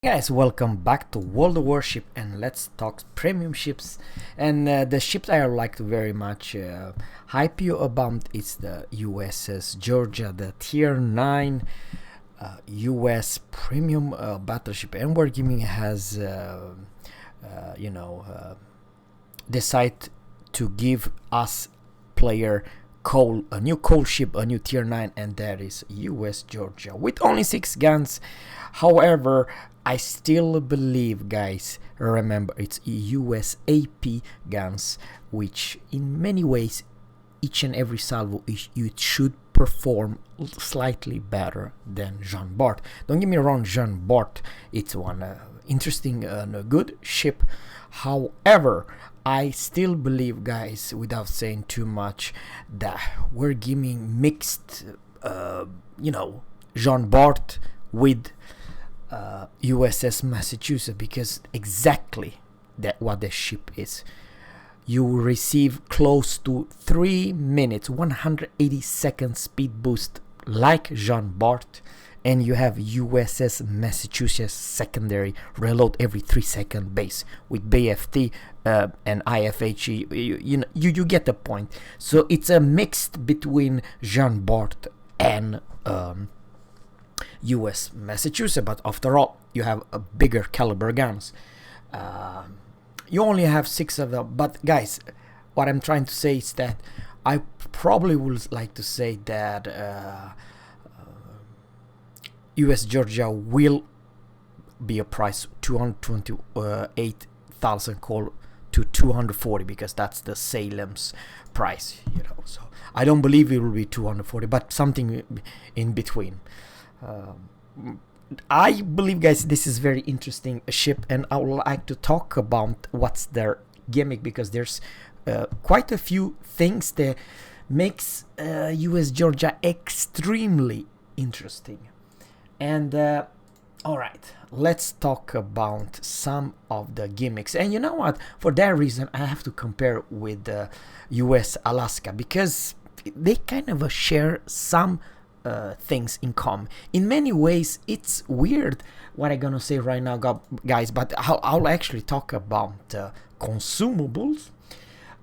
Guys, welcome back to World of Warship, and let's talk premium ships. And the ships I like to very much hype you about is the USS Georgia, the Tier 9 US premium battleship. And Wargaming has, decide to give us player a new coal ship, a new Tier 9, and that is US Georgia with only 6 guns. However, I still believe, guys, remember it's USAP guns, which in many ways each and every salvo it should perform slightly better than Jean Bart. Don't get me wrong, Jean Bart, it's one interesting and good ship. However, I still believe, guys, without saying too much, that we're giving mixed, Jean Bart with USS Massachusetts, because exactly that what the ship is. You will receive close to 3 minutes 180 second speed boost like Jean Bart, and you have USS Massachusetts secondary reload every 3-second base with BFT and IFHE. You get the point. So it's a mixed between Jean Bart and US Massachusetts, but after all, you have a bigger caliber guns. You only have 6 of them, but guys, what I'm trying to say is that I probably would like to say that US Georgia will be a price 228,000 call to 240, because that's the Salem's price, so I don't believe it will be 240, but something in between. I believe, guys, this is very interesting ship, and I would like to talk about what's their gimmick, because there's quite a few things that makes US Georgia extremely interesting. And all right, let's talk about some of the gimmicks. And you know what, for that reason I have to compare with the US Alaska, because they kind of share some things in common. In many ways, it's weird what I'm gonna say right now, guys, but I'll actually talk about consumables.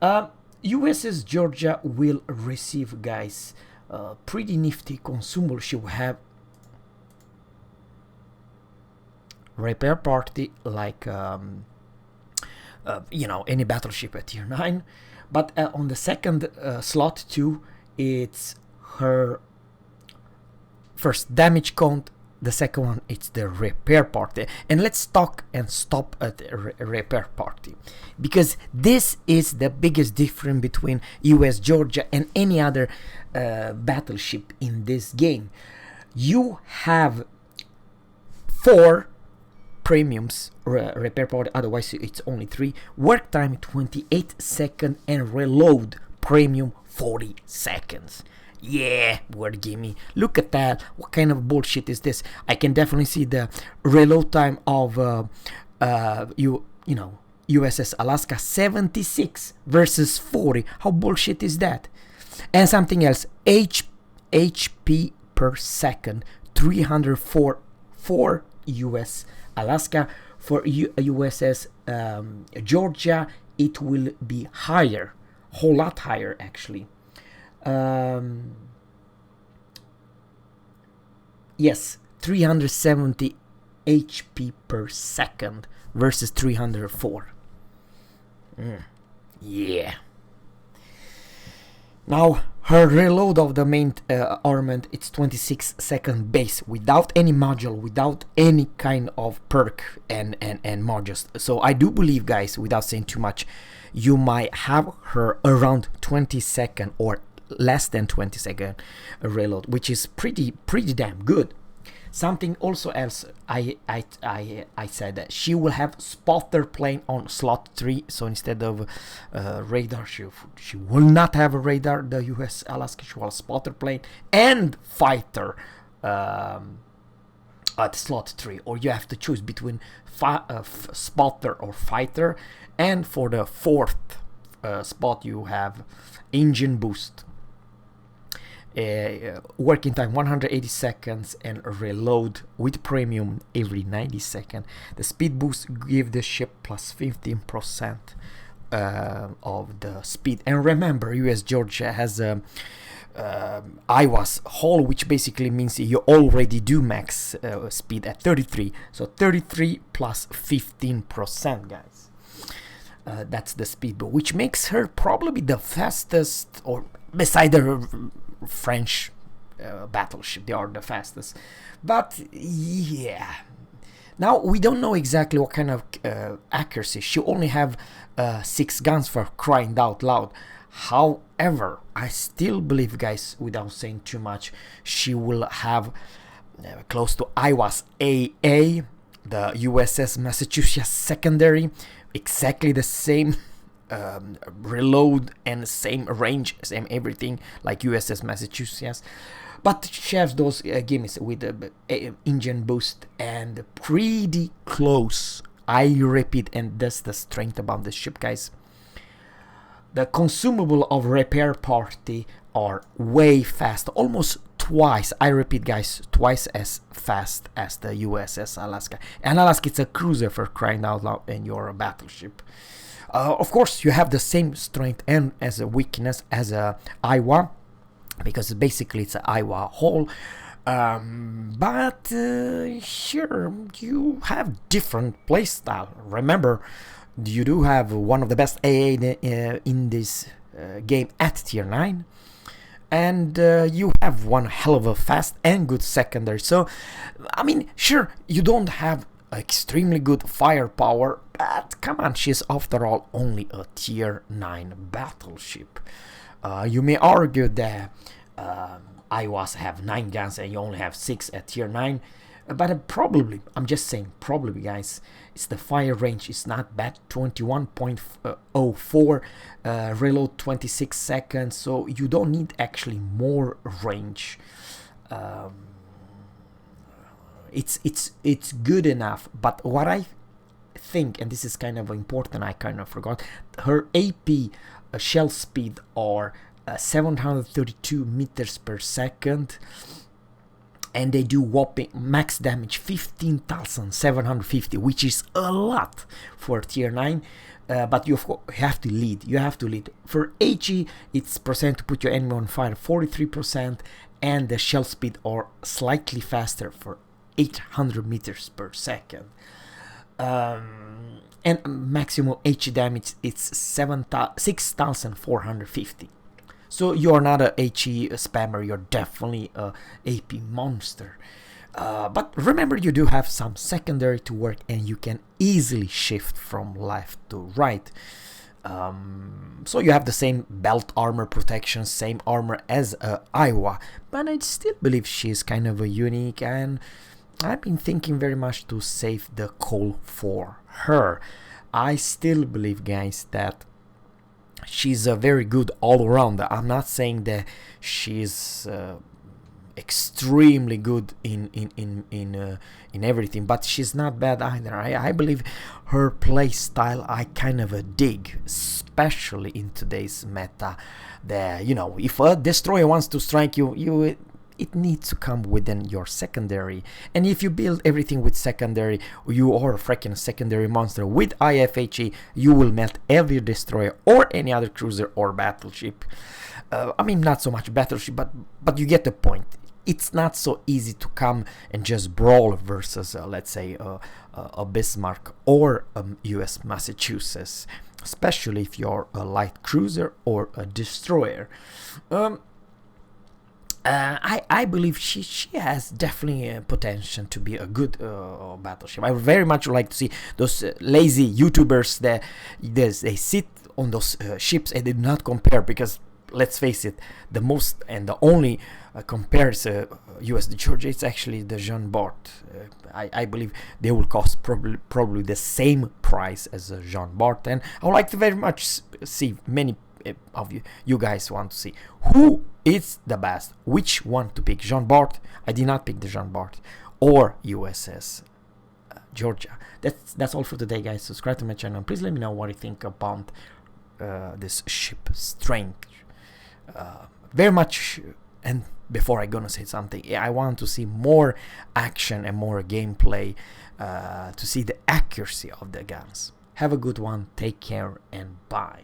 USS Georgia will receive, guys, pretty nifty consumables. She will have repair party like any battleship at tier 9, but on the second slot too, it's her first damage count. The second one, it's the repair party. And let's talk and stop at the repair party, because this is the biggest difference between US Georgia and any other battleship in this game. You have 4 premiums repair party, otherwise it's only 3. Work time 28 seconds and reload premium 40 seconds. Yeah, word gimme. Look at that. What kind of bullshit is this? I can definitely see the reload time of USS Alaska 76 versus 40. How bullshit is that? And something else, HP per second 304 for US Alaska. For USS Georgia, it will be higher, whole lot higher actually. Yes, 370 HP per second versus 304. Yeah. Now, her reload of the main armament, it's 26 second base, without any module, without any kind of perk and modules. So I do believe, guys, without saying too much, you might have her around 20 second or less than 20 second reload, which is pretty damn good. Something also else, I said that she will have spotter plane on slot 3, so instead of radar, she will not have a radar. The US Alaska, she will have spotter plane and fighter at slot 3, or you have to choose between spotter or fighter. And for the 4th spot, you have engine boost. working time 180 seconds, and reload with premium every 90 seconds. The speed boost give the ship plus 15% of the speed. And remember, US Georgia has a IWAS hull, which basically means you already do max speed at 33. So 33 plus 15%, guys. That's the speed boost, which makes her probably the fastest, or beside the French battleship, they are the fastest. But yeah, now we don't know exactly what kind of accuracy. She only have 6 guns, for crying out loud. However, I still believe, guys, without saying too much, she will have close to IWAS AA, the USS Massachusetts secondary, exactly the same reload and same range, same everything like USS Massachusetts. But she has those gimmicks with the engine boost and pretty close. I repeat, and that's the strength about this ship, guys. The consumable of repair party are way fast, almost twice, I repeat, guys, twice as fast as the USS Alaska. And Alaska, it's a cruiser, for crying out loud, and you're a battleship. Of course, you have the same strength and as a weakness as a Iowa, because basically it's an Iowa hull. But here you have different playstyle. Remember, you do have one of the best AA in this game at tier 9, and you have one hell of a fast and good secondary. So I mean, sure, you don't have extremely good firepower, but come on, she's after all only a tier 9 battleship. You may argue that Iowas have 9 guns and you only have 6 at tier 9, but probably, I'm just saying probably, guys, it's the fire range is not bad. 21.04, reload 26 seconds, so you don't need actually more range. It's good enough. But what I think, and this is kind of important, I kind of forgot, her AP shell speed are 732 meters per second, and they do whopping max damage 15,750, which is a lot for tier 9. But you have to lead. You have to lead. For HE, it's percent to put your enemy on fire, 43%, and the shell speed are slightly faster for 800 meters per second. And maximum HE damage, it's 6,450. So you're not a HE spammer, you're definitely a AP monster. But remember, you do have some secondary to work, and you can easily shift from left to right. So you have the same belt armor protection, same armor as Iowa, but I still believe she's kind of a unique, and I've been thinking very much to save the coal for her. I still believe, guys, that she's a very good all-rounder. I'm not saying that she's extremely good in everything, but she's not bad either. I believe her play style I kind of dig, especially in today's meta. That, you know, if a destroyer wants to strike you, it needs to come within your secondary, and if you build everything with secondary, you are a freaking secondary monster. With IFHE, you will melt every destroyer or any other cruiser or battleship. I mean, not so much battleship, but you get the point. It's not so easy to come and just brawl versus, let's say, a Bismarck or a US Massachusetts, especially if you're a light cruiser or a destroyer. I believe she has definitely potential to be a good battleship. I very much like to see those lazy YouTubers that they sit on those ships and did not compare, because let's face it, the most and the only compares US Georgia, it's actually the Jean Bart. I believe they will cost probably the same price as Jean Bart, and I would like to very much see many of you guys want to see who is the best, which one to pick. Jean Bart, I did not pick the Jean Bart, or USS Georgia. That's all for today, guys. Subscribe to my channel, please let me know what you think about this ship strength. Very much And before I'm gonna say something, I want to see more action and more gameplay to see the accuracy of the guns. Have a good one, take care, and bye.